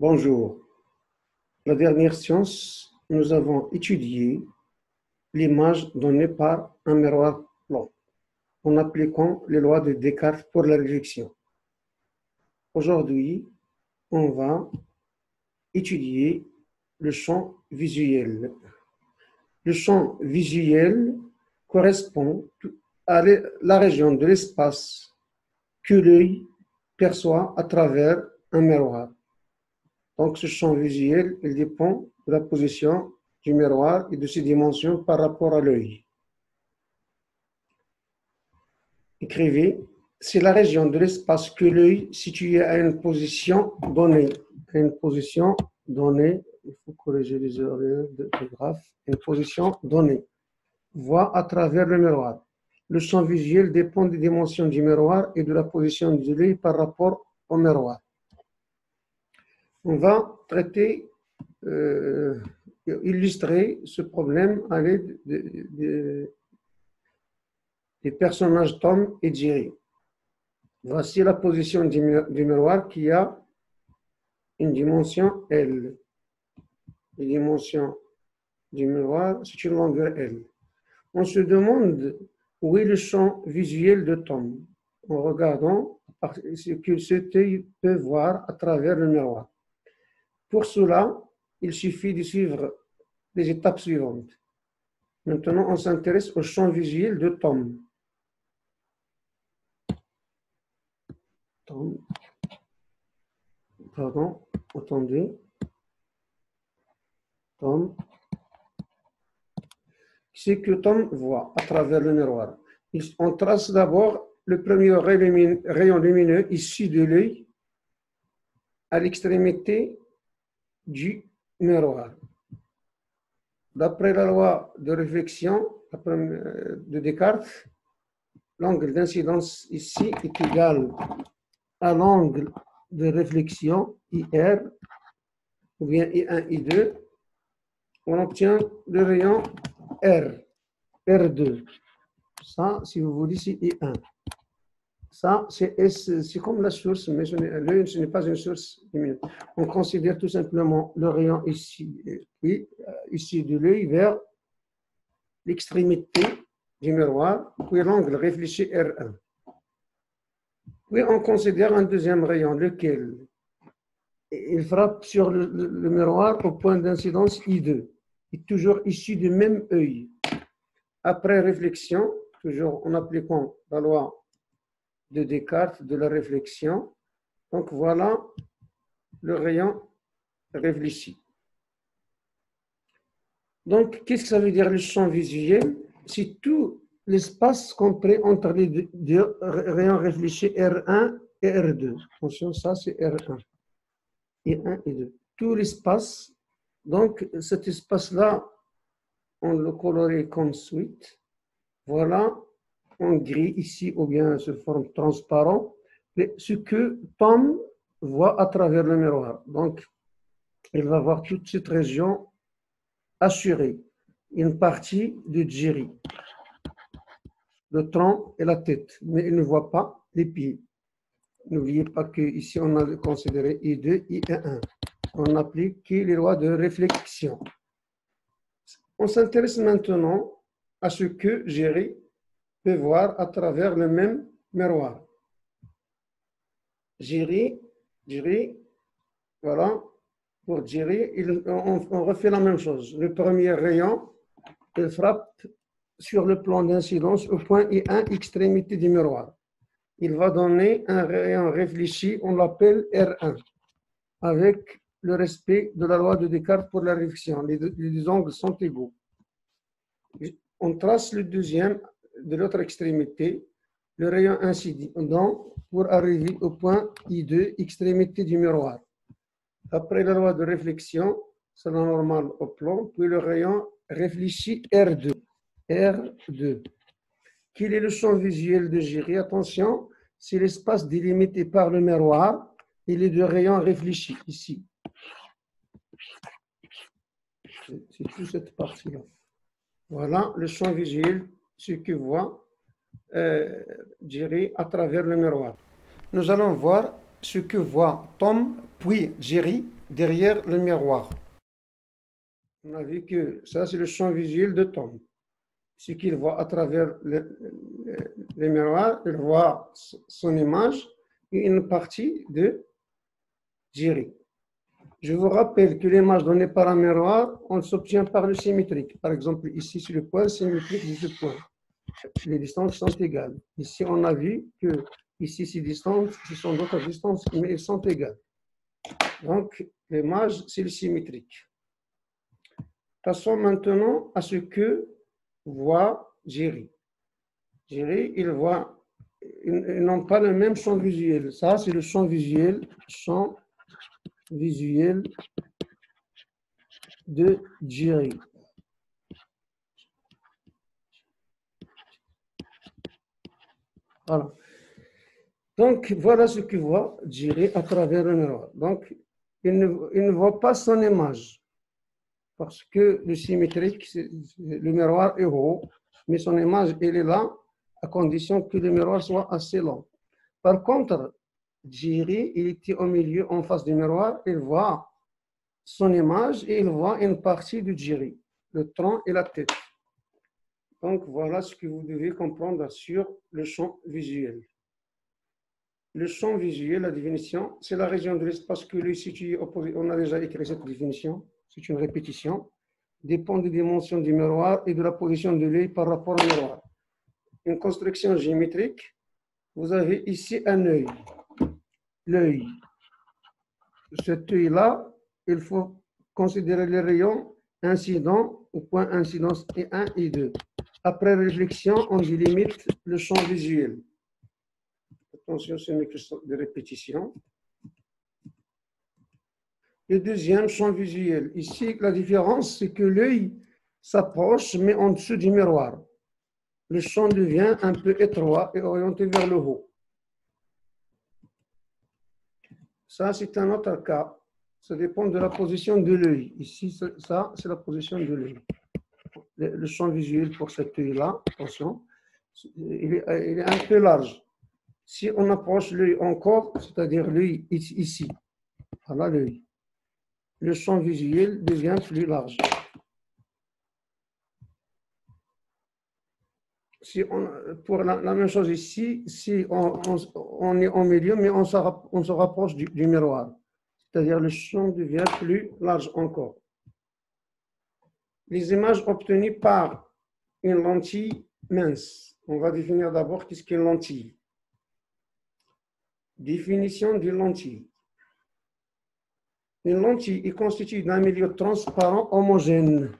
Bonjour. La dernière séance, nous avons étudié l'image donnée par un miroir plan en appliquant les lois de Descartes pour la réflexion. Aujourd'hui, on va étudier le champ visuel. Le champ visuel correspond à la région de l'espace que l'œil perçoit à travers un miroir. Donc, ce champ visuel, il dépend de la position du miroir et de ses dimensions par rapport à l'œil. Écrivez, c'est la région de l'espace que l'œil, situé à une position donnée, il faut corriger les erreurs de graphe, une position donnée, voit à travers le miroir. Le champ visuel dépend des dimensions du miroir et de la position de l'œil par rapport au miroir. On va traiter, illustrer ce problème à l'aide des personnages Tom et Jerry. Voici la position du miroir qui a une dimension L. La dimension du miroir, c'est une longueur L. On se demande où est le champ visuel de Tom en regardant ce que cet œil peut voir à travers le miroir. Pour cela, il suffit de suivre les étapes suivantes. Maintenant, on s'intéresse au champ visuel de Tom. Pardon, attendez. Tom. C'est que Tom voit à travers le miroir. On trace d'abord le premier rayon lumineux issu de l'œil à l'extrémité du miroir. D'après la loi de réflexion de Descartes, l'angle d'incidence ici est égal à l'angle de réflexion IR, ou bien I1, I2. On obtient le rayon R2. Ça, si vous voulez, c'est I1. Ça, c'est comme la source, mais ce n'est pas une source lumineuse. On considère tout simplement le rayon ici, ici de l'œil vers l'extrémité du miroir, puis l'angle réfléchi R1. Puis on considère un deuxième rayon, lequel il frappe sur le miroir au point d'incidence I2, est toujours issu du même œil. Après réflexion, toujours en appliquant la loi de Descartes de la réflexion, donc voilà le rayon réfléchi. Donc, qu'est-ce que ça veut dire le champ visuel? C'est tout l'espace compris entre les deux rayons réfléchis R1 et R2. Attention, ça c'est R1 et 1 et 2. Tout l'espace, donc cet espace-là, on le colorie comme suite. Voilà, en gris ici, ou bien sous forme transparent, ce que Tom voit à travers le miroir. Donc, il va voir toute cette région assurée. Une partie de Jerry, le tronc et la tête, mais il ne voit pas les pieds. N'oubliez pas qu'ici, on a considéré I2, I1. On applique les lois de réflexion. On s'intéresse maintenant à ce que Jerry peut voir à travers le même miroir. Jerry, voilà, pour Jerry, on refait la même chose. Le premier rayon, il frappe sur le plan d'incidence au point I1, extrémité du miroir. Il va donner un rayon réfléchi, on l'appelle R1, avec le respect de la loi de Descartes pour la réflexion. Les deux angles sont égaux. On trace le deuxième de l'autre extrémité, le rayon incident pour arriver au point I2, extrémité du miroir. Après la loi de réflexion, c'est la normale au plan, puis le rayon réfléchi R2. R2. Quel est le champ visuel de Jerry? Attention, c'est l'espace délimité par le miroir et les deux rayons réfléchis ici. C'est toute cette partie-là. Voilà le champ visuel, ce que voit Jerry à travers le miroir. Nous allons voir ce que voit Tom puis Jerry derrière le miroir. On a vu que ça, c'est le champ visuel de Tom. Ce qu'il voit à travers le miroir, il voit son image et une partie de Jerry. Je vous rappelle que l'image donnée par un miroir, on s'obtient par le symétrique. Par exemple, ici, sur le point symétrique de ce point. Les distances sont égales. Ici, on a vu que ici, ces distances, ce sont d'autres distances, mais elles sont égales. Donc, l'image, c'est le symétrique. Passons maintenant à ce que voit Jerry. Jerry, ils n'ont pas le même champ visuel. Ça, c'est le champ visuel de Jerry. Voilà. Donc, voilà ce que voit Jerry à travers le miroir. Donc, il ne voit pas son image. Parce que le symétrique, le miroir est haut, mais son image, elle est là, à condition que le miroir soit assez long. Par contre, Jerry, il était au milieu, en face du miroir, il voit son image et il voit une partie de Jerry, le tronc et la tête. Donc, voilà ce que vous devez comprendre sur le champ visuel. Le champ visuel, la définition, c'est la région de l'espace que l'œil situé opposé. On a déjà écrit cette définition. C'est une répétition, dépend des dimensions du miroir et de la position de l'œil par rapport au miroir. Une construction géométrique, vous avez ici un œil. L'œil. Cet œil-là, il faut considérer les rayons incidents au point incidence et 1 et 2. Après réflexion, on délimite le champ visuel. Attention, ce n'est que des répétitions. Le deuxième champ visuel. Ici, la différence, c'est que l'œil s'approche, mais en dessous du miroir. Le champ devient un peu étroit et orienté vers le haut. Ça, c'est un autre cas. Ça dépend de la position de l'œil. Ici, ça, c'est la position de l'œil. Le champ visuel pour cet œil-là, attention, il est un peu large. Si on approche l'œil encore, c'est-à-dire l'œil ici, voilà l'œil. Le champ visuel devient plus large. Si pour la même chose ici, si on est au milieu, mais on se rapproche du miroir, c'est-à-dire le champ devient plus large encore. Les images obtenues par une lentille mince. On va définir d'abord qu'est-ce qu'une lentille. Définition d'une lentille. Une lentille est constituée d'un milieu transparent homogène,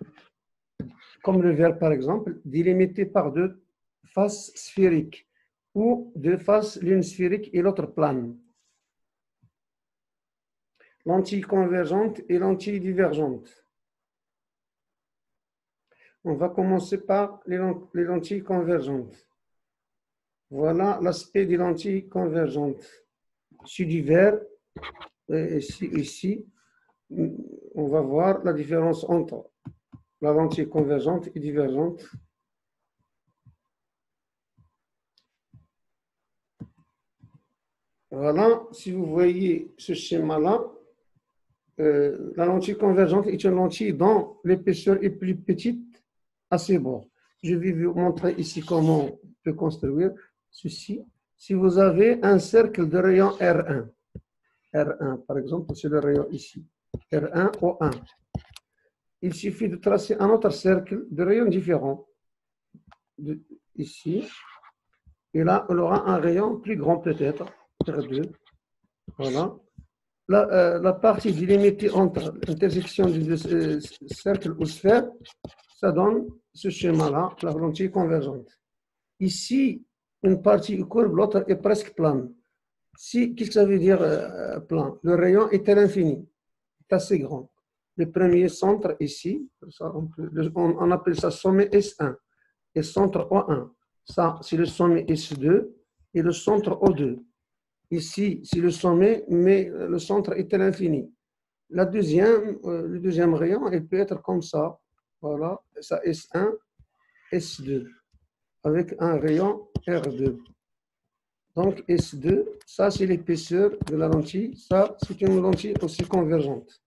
comme le verre par exemple, délimité par deux faces sphériques ou deux faces, l'une sphérique et l'autre plane. Lentille convergente et lentille divergente. On va commencer par les lentilles convergentes. Voilà l'aspect des lentilles convergentes. Sur du verre, ici, on va voir la différence entre la lentille convergente et divergente. Voilà, si vous voyez ce schéma-là, la lentille convergente est une lentille dont l'épaisseur est plus petite à ses bords. Je vais vous montrer ici comment on peut construire ceci. Si vous avez un cercle de rayon R1, R1 par exemple, c'est le rayon ici, R1 au 1. Il suffit de tracer un autre cercle de rayon différent, ici, et là, on aura un rayon plus grand peut-être, R2, voilà. La partie délimitée entre l'intersection des deux cercles ou sphères, ça donne ce schéma-là, la lentille convergente. Ici, une partie est courbe, l'autre est presque plane. Qu'est-ce que ça veut dire plan? Le rayon est à l'infini, est assez grand. Le premier centre ici, on appelle ça sommet S1 et centre O1. Ça, c'est le sommet S2 et le centre O2. Ici, c'est le sommet, mais le centre est à l'infini. Le deuxième rayon, il peut être comme ça. Voilà, ça S1, S2, avec un rayon R2. Donc, S2, ça, c'est l'épaisseur de la lentille. Ça, c'est une lentille aussi convergente.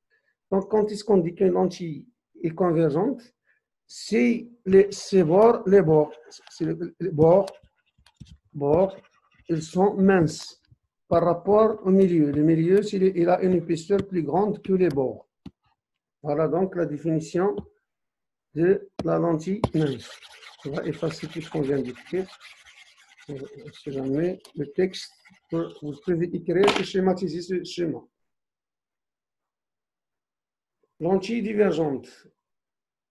Donc, quand est-ce qu'on dit qu'une lentille est convergente? C'est ces bords, les bords. Les bords, ils sont minces par rapport au milieu. Le milieu, il a une épaisseur plus grande que les bords. Voilà donc la définition de la lentille mince. On va effacer tout ce qu'on vient d'écrire. Si jamais le texte, vous pouvez écrire et schématiser ce schéma. Lentille divergente.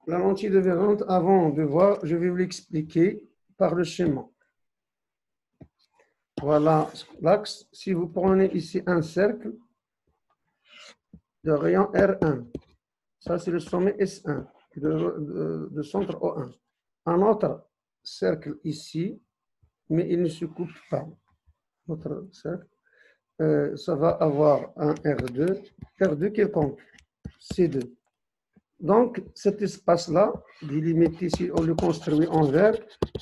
La lentille divergente, avant de voir, je vais vous l'expliquer par le schéma. Voilà l'axe. Si vous prenez ici un cercle de rayon R1, ça c'est le sommet S1, de centre O1. Un autre cercle ici, mais il ne se coupe pas. Notre cercle, ça va avoir un R2 quelconque, C2. Donc, cet espace-là, délimité, si on le construit en vert,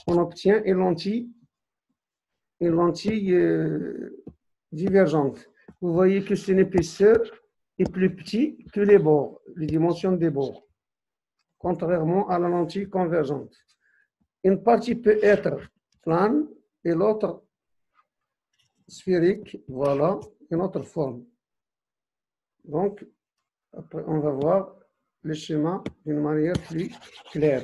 on obtient une lentille divergente. Vous voyez que son épaisseur est plus petite que les bords, les dimensions des bords, contrairement à la lentille convergente. Une partie peut être plane et l'autre sphérique, voilà, une autre forme. Donc, après, on va voir le schéma d'une manière plus claire.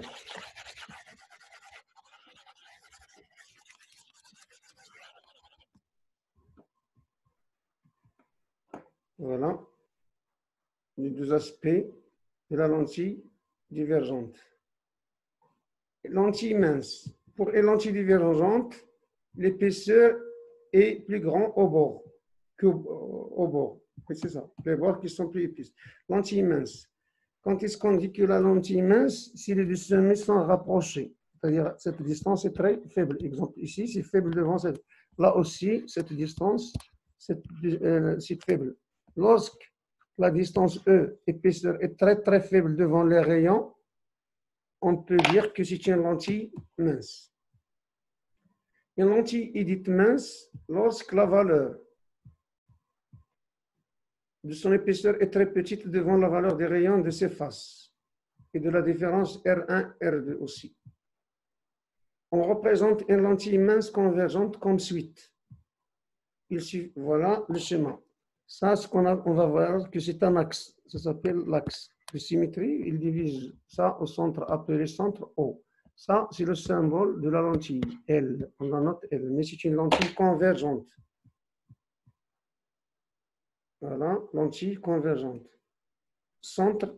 Voilà les deux aspects de la lentille divergente. Lentille mince. Pour une lentille divergente, l'épaisseur est plus grande au bord qu'au bord. C'est ça, les bords qui sont plus épaisses. Lentille mince. Quand est-ce qu'on dit que la lentille mince, si les deux sommets sont rapprochés, c'est-à-dire cette distance est très faible. Exemple ici, c'est faible devant cette. Là aussi, cette distance, c'est faible. Lorsque la distance E, épaisseur, est très très faible devant les rayons, on peut dire que c'est une lentille mince. Une lentille est dite mince lorsque la valeur de son épaisseur est très petite devant la valeur des rayons de ses faces et de la différence R1, R2 aussi. On représente une lentille mince convergente comme suite. Voilà le schéma. Ça, on va voir que c'est un axe. Ça s'appelle l'axe de symétrie. Il divise ça au centre appelé centre O. Ça, c'est le symbole de la lentille L. On la note L, mais c'est une lentille convergente. Voilà, lentille convergente. Centre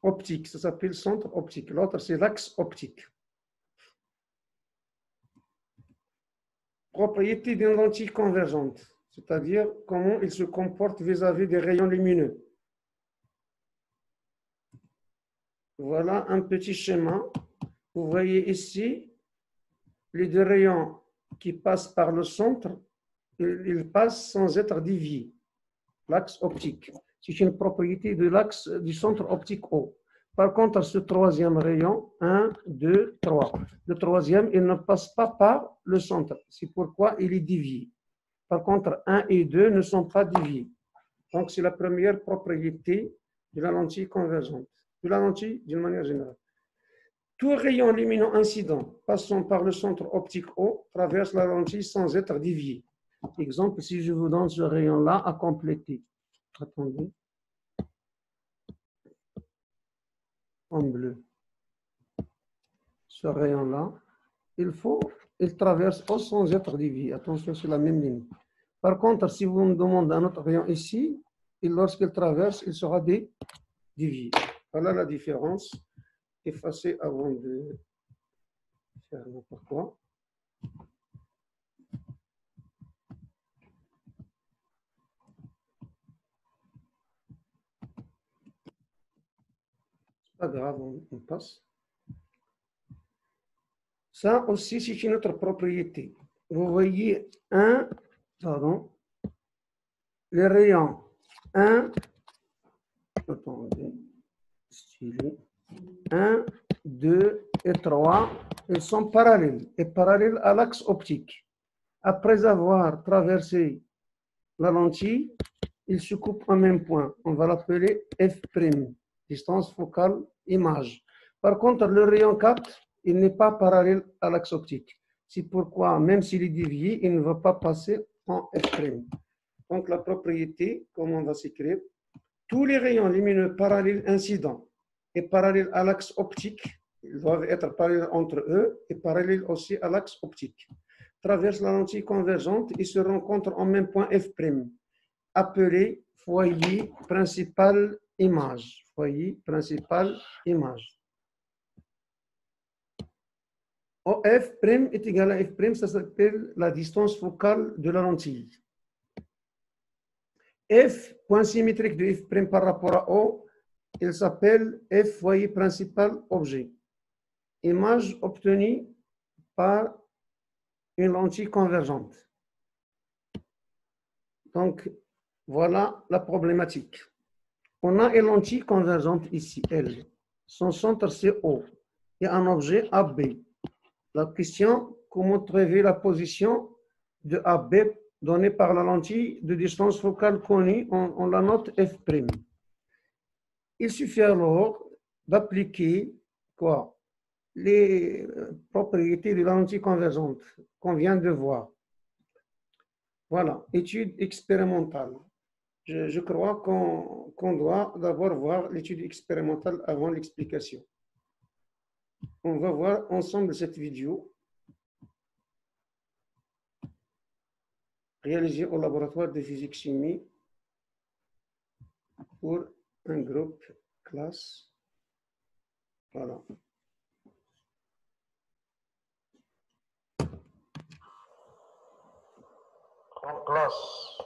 optique, ça s'appelle centre optique. L'autre, c'est l'axe optique. Propriété d'une lentille convergente, c'est-à-dire comment il se comporte vis-à-vis des rayons lumineux. Voilà un petit schéma. Vous voyez ici les deux rayons qui passent par le centre, ils passent sans être déviés. L'axe optique. C'est une propriété de l'axe du centre optique O. Par contre, ce troisième rayon, 1, 2, 3. Le troisième, il ne passe pas par le centre. C'est pourquoi il est dévié. Par contre, 1 et 2 ne sont pas déviés. Donc, c'est la première propriété de la lentille convergente. De la lentille, d'une manière générale. Tout rayon lumineux incident passant par le centre optique O traverse la lentille sans être dévié. Exemple, si je vous donne ce rayon-là à compléter. Attendez. En bleu. Ce rayon-là, il traverse O sans être dévié. Attention, c'est la même ligne. Par contre, si vous me demandez un autre rayon ici, lorsqu'il traverse, il sera dévié. Voilà la différence. Effacer avant de faire n'importe quoi. C'est pas grave, on passe. Ça aussi, c'est une autre propriété. Vous voyez les rayons 1, attendez, 1, 2 et 3, ils sont parallèles, et parallèles à l'axe optique. Après avoir traversé la lentille, il se coupe en même point. On va l'appeler F', distance focale image. Par contre, le rayon 4, il n'est pas parallèle à l'axe optique. C'est pourquoi, même s'il est dévié, il ne va pas passer en F'. Donc, la propriété, comme on va s'écrire, tous les rayons lumineux parallèles incidents et parallèles à l'axe optique, ils doivent être parallèles entre eux et parallèles aussi à l'axe optique, traversent la lentille convergente et se rencontrent en même point F', appelé foyer principal image. Foyer principal image. F' est égal à F', ça s'appelle la distance focale de la lentille. F, point symétrique de F' par rapport à O, il s'appelle F foyer principal objet. Image obtenue par une lentille convergente. Donc, voilà la problématique. On a une lentille convergente ici, L. Son centre, c'est O. Il y a un objet AB. La question, comment trouver la position de AB donnée par la lentille de distance focale connue, on la note F'. Il suffit alors d'appliquer quoi? Les propriétés de la lentille convergente qu'on vient de voir. Voilà, étude expérimentale. Je crois qu'on doit d'abord voir l'étude expérimentale avant l'explication. On va voir ensemble cette vidéo réalisée au laboratoire de physique-chimie pour un groupe classe. Voilà. On place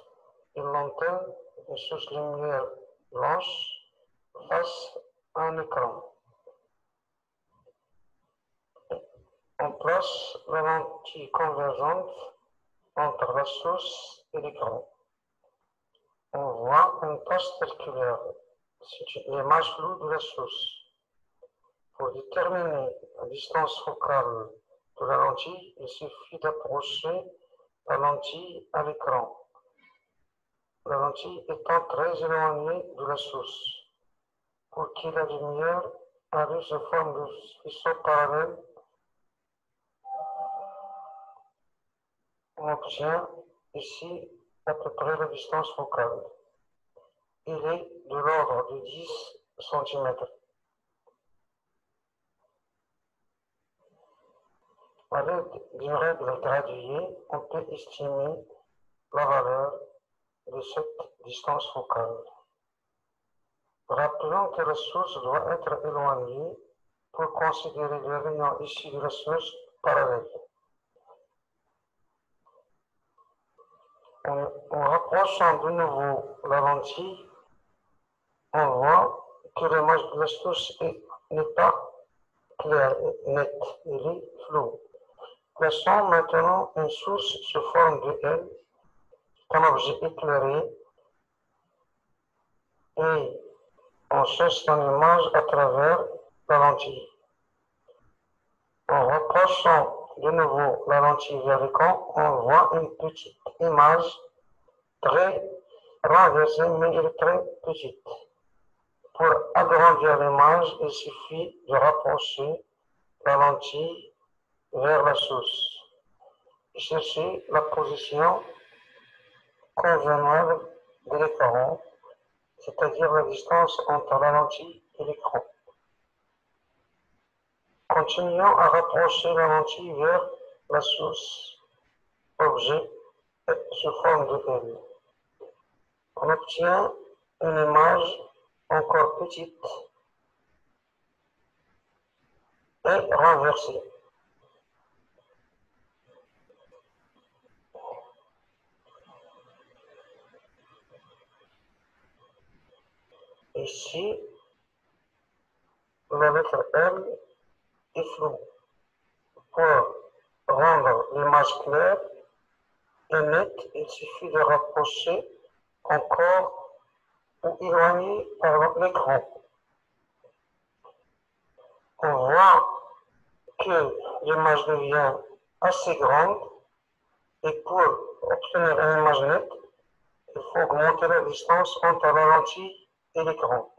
une lanterne de source-lumière blanche face à un écran. On place la lentille convergente entre la source et l'écran. On voit une tache circulaire. C'est l'image floue de la source. Pour déterminer la distance focale de la lentille, il suffit d'approcher la lentille à l'écran. La lentille étant très éloignée de la source. Pour que la lumière arrive sous forme de faisceau parallèle, on obtient ici à peu près la distance focale. Il est de l'ordre de 10 cm. À l'aide d'une règle graduée, on peut estimer la valeur de cette distance focale. Rappelons que la source doit être éloignée pour considérer les rayons issus de la source parallèle. En rapprochant de nouveau la lentille, on voit que l'image de la source n'est pas claire, nette, elle est floue. Plaçons maintenant une source sous forme de L, un objet éclairé, et on cherche son image à travers la lentille. En rapprochant de nouveau la lentille vers l'écran, on voit une petite image très renversée, mais elle est très petite. Pour agrandir l'image, il suffit de rapprocher la lentille vers la source. Chercher la position convenable de l'écran, c'est-à-dire la distance entre la lentille et l'écran. Continuons à rapprocher la lentille vers la source objet sous forme de L. On obtient une image encore petite et renversée. Ici, la lettre L est floue. Pour rendre l'image claire et nette, il suffit de rapprocher encore ou éloigner par l'écran. On voit que l'image devient assez grande Et pour obtenir une image nette, il faut augmenter la distance entre la lentille et l'écran.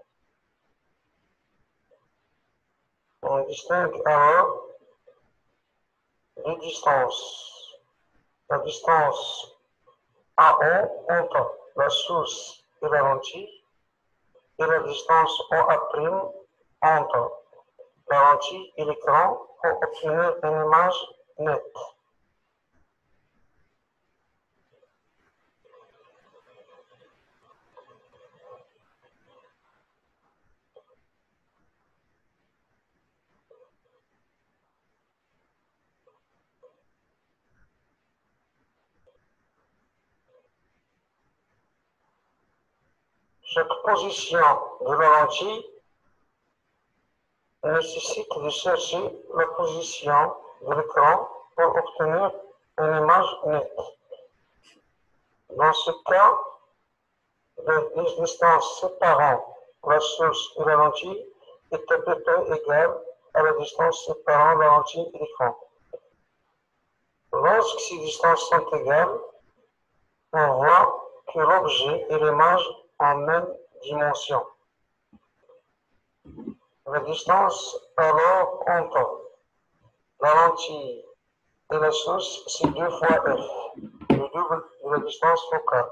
On distingue alors deux distances. La distance AO entre la source et la lentille et la distance OA' entre la lentille et l'écran pour obtenir une image nette. Chaque position de la lentille nécessite de chercher la position de l'écran pour obtenir une image nette. Dans ce cas, la distance séparant la source et la lentille est à peu près égale à la distance séparant la lentille et l'écran. Lorsque ces distances sont égales, on voit que l'objet et l'image en même dimension. La distance alors entre la lentille et la source, c'est 2 fois f, le double de la distance focale.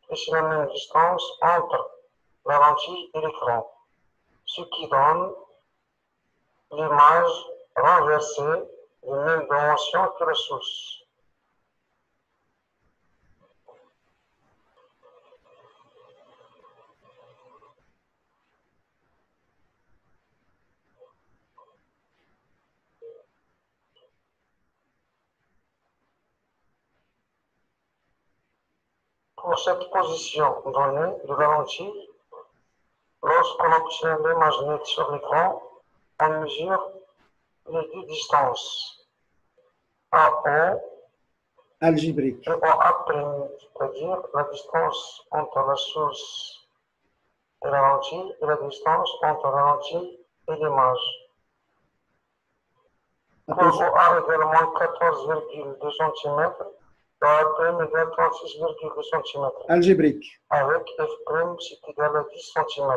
Et c'est la même distance entre la lentille et l'écran, ce qui donne l'image renversée de même dimension que la source. Pour cette position donnée de la lentille, lorsqu'on obtient l'image nette sur l'écran, on mesure les deux distances AO Algébrique. et OA', c'est-à-dire la distance entre la source et la lentille et la distance entre la lentille et l'image. Pour OA égale 14,2 cm, OA' égale 36,2 cm. Algébrique. Avec F', c'est égal à 10 cm.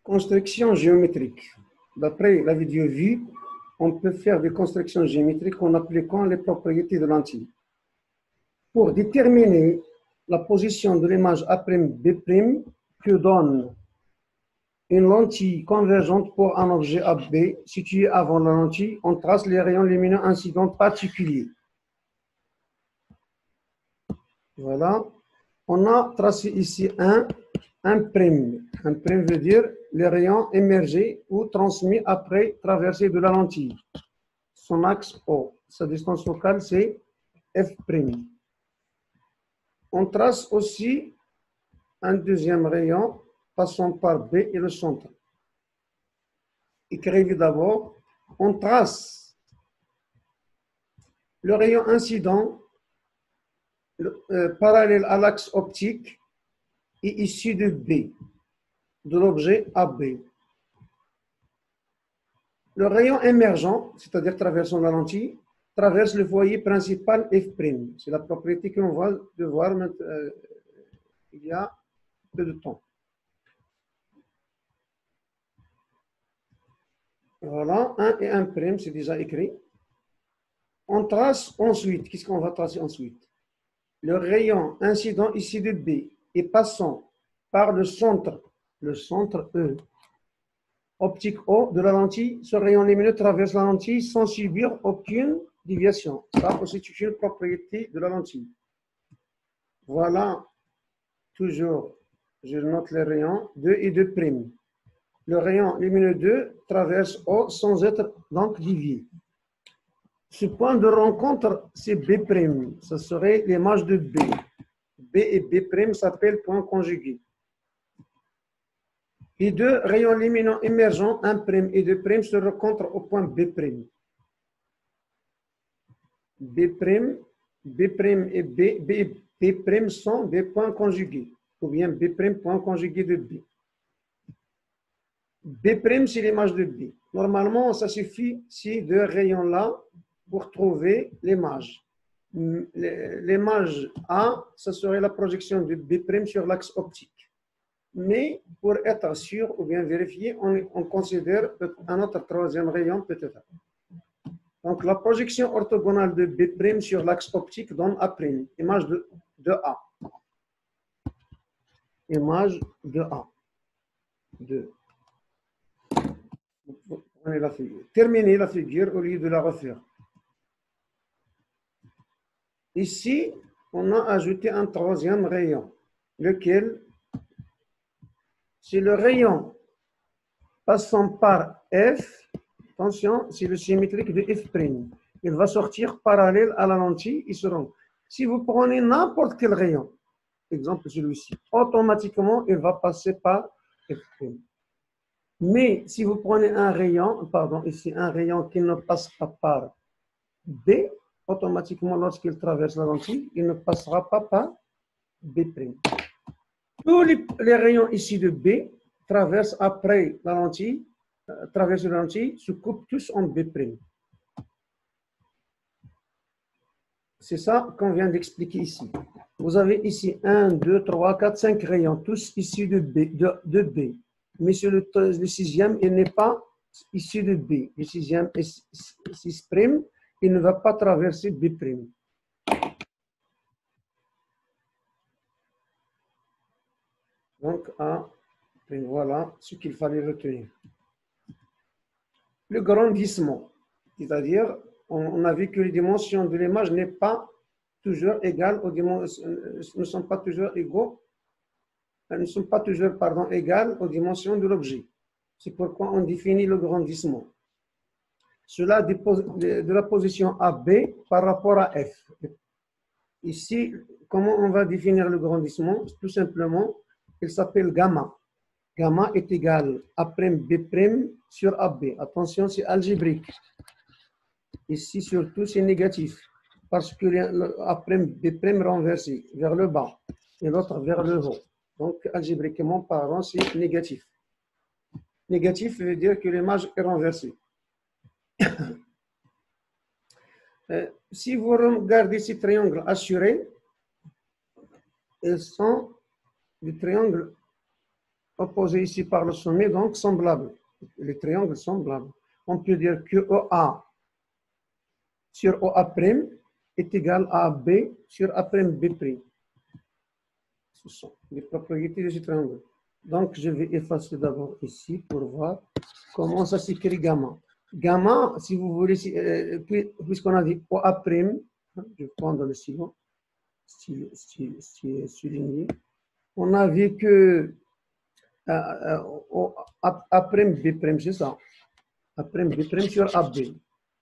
Construction géométrique. D'après la vidéo vue, on peut faire des constructions géométriques en appliquant les propriétés de lentille. Pour déterminer la position de l'image A'B' que donne une lentille convergente pour un objet AB situé avant la lentille, on trace les rayons lumineux incidents particuliers. Voilà. On a tracé ici un prime. Un prime veut dire les rayons émergés ou transmis après traversée de la lentille. Son axe O. Sa distance focale, c'est F'. On trace aussi un deuxième rayon passant par B et le centre. Écrivez d'abord, on trace le rayon incident parallèle à l'axe optique et issu de B, de l'objet AB. Le rayon émergent, c'est-à-dire traversant la lentille, traverse le foyer principal F'. C'est la propriété qu'on va devoir il y a peu de temps. Voilà, 1 et 1', c'est déjà écrit. On trace ensuite, qu'est-ce qu'on va tracer ensuite? Le rayon incident ici de B et passant par le centre E, optique O de la lentille, ce rayon lumineux traverse la lentille sans subir aucune déviation. Ça constitue une propriété de la lentille. Voilà, toujours, je note les rayons 2 et 2'. Le rayon lumineux 2 traverse O sans être donc dévié. Ce point de rencontre, c'est B'. Ce serait l'image de B. B et B' s'appellent points conjugués. Les deux rayons lumineux émergents, 1' et 2', se rencontrent au point B'. B' et B' sont des points conjugués, ou bien B' point conjugué de B. B', c'est l'image de B. Normalement, ça suffit ces deux rayons-là pour trouver l'image. L'image A, ça serait la projection de B' sur l'axe optique. Mais pour être sûr ou bien vérifier, on considère un autre troisième rayon peut-être. Donc la projection orthogonale de B' sur l'axe optique donne A', image de A. Image de A. Prenez la figure. Terminez la figure au lieu de la refaire. Ici, on a ajouté un troisième rayon, lequel, c'est le rayon passant par F, attention, c'est le symétrique de F'. Il va sortir parallèle à la lentille. Si vous prenez n'importe quel rayon, exemple celui-ci, automatiquement, il va passer par F'. Mais si vous prenez un rayon, pardon, ici, un rayon qui ne passe pas par B, automatiquement, lorsqu'il traverse la lentille, il ne passera pas par B'. Tous les rayons ici de B traversent après la lentille, se coupent tous en B'. C'est ça qu'on vient d'expliquer ici. Vous avez ici 1, 2, 3, 4, 5 rayons, tous issus de B. Mais sur le sixième, il n'est pas issu de B. Le sixième est 6', il ne va pas traverser B'. Donc, A', voilà ce qu'il fallait retenir. Le grandissement, c'est-à-dire, on a vu que les dimensions de l'image n'est pas toujours égales aux dimensions, ne sont pas toujours égaux. Elles ne sont pas toujours, égales aux dimensions de l'objet. C'est pourquoi on définit le grandissement. Cela de la position AB par rapport à F. Ici, comment on va définir le grandissement? Tout simplement, il s'appelle gamma. Gamma est égal à B' sur AB. Attention, c'est algébrique. Ici, surtout, c'est négatif. Parce que B' renversé vers le bas et l'autre vers le haut. Donc, algébriquement parlant, c'est négatif. Négatif veut dire que l'image est renversée. Si vous regardez ces triangles assurés, ils sont des triangles opposés ici par le sommet, donc semblables. Les triangles semblables. On peut dire que OA sur OA' est égal à B sur A'B'. Ce sont les propriétés de ce triangle. Donc, je vais effacer d'abord ici pour voir comment ça s'écrit gamma. Gamma, si vous voulez, puisqu'on a dit OA', je vais prendre le suivant, souligné. On a vu que A'B', c'est ça. A'B' sur AB.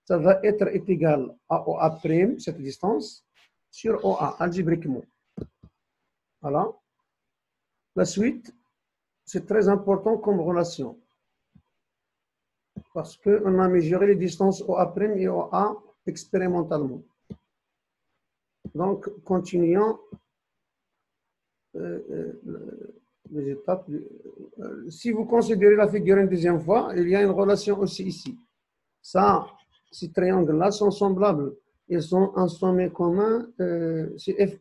Ça va être égal à OA', cette distance, sur OA, algébriquement. Voilà. La suite, c'est très important comme relation. Parce qu'on a mesuré les distances OA' et OA expérimentalement. Donc, continuons les étapes. Si vous considérez la figure une deuxième fois, il y a une relation aussi ici. Ça, ces triangles-là sont semblables. Ils ont un sommet commun, c'est F'.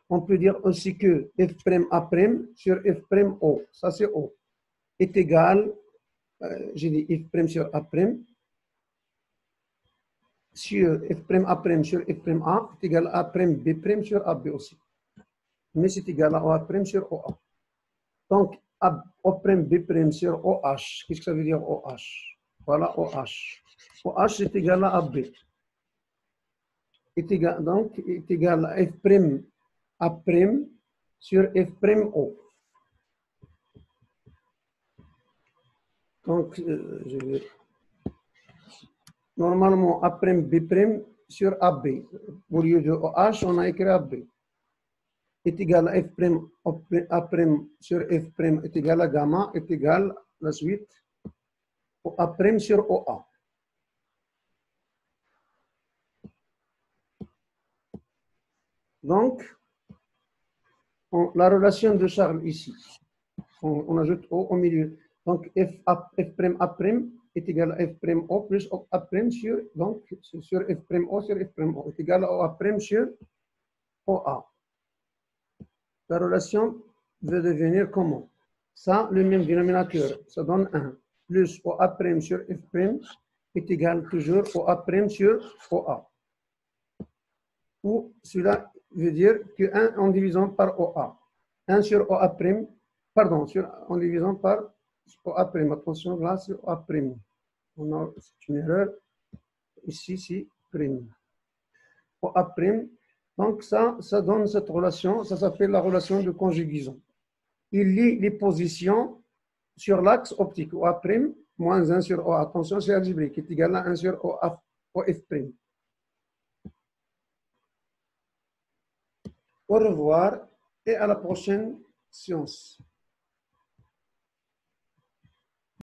On peut dire aussi que F'A' sur F'O, ça c'est O, est égal, j'ai dit F' sur A', sur F'A' sur F'A est égal à A'B' sur AB aussi. Mais c'est égal à OA' sur OA. Donc, O'B' sur OH, qu'est-ce que ça veut dire OH? Voilà OH. OH est égal à AB. Donc, est égal à F'A' sur F'O. Donc, je vais... Normalement, A'B' sur AB. Au lieu de OH, on a écrit AB. Est égal à F'A' sur F' est égal à gamma, est égal à la suite OA' sur OA. Donc, la relation de Charles ici, on ajoute O au milieu. Donc, F', F', est égal à F'O plus A' sur, donc, sur F'O sur F'O est égal à OA' sur OA. La relation va devenir comment? Ça, le même dénominateur, ça donne 1. Plus OA' sur F' est égal toujours OA' sur OA. Ou cela veut dire que 1 en divisant par OA. 1 sur OA', pardon, en divisant par OA'. Attention, là, c'est OA'. C'est une erreur. Ici, c'est prime. OA'. Donc, ça donne cette relation. Ça s'appelle la relation de conjugaison. Il lie les positions sur l'axe optique. OA', moins 1 sur OA. Attention, c'est algébrique, est égal à 1 sur OF'. Au revoir et à la prochaine séance.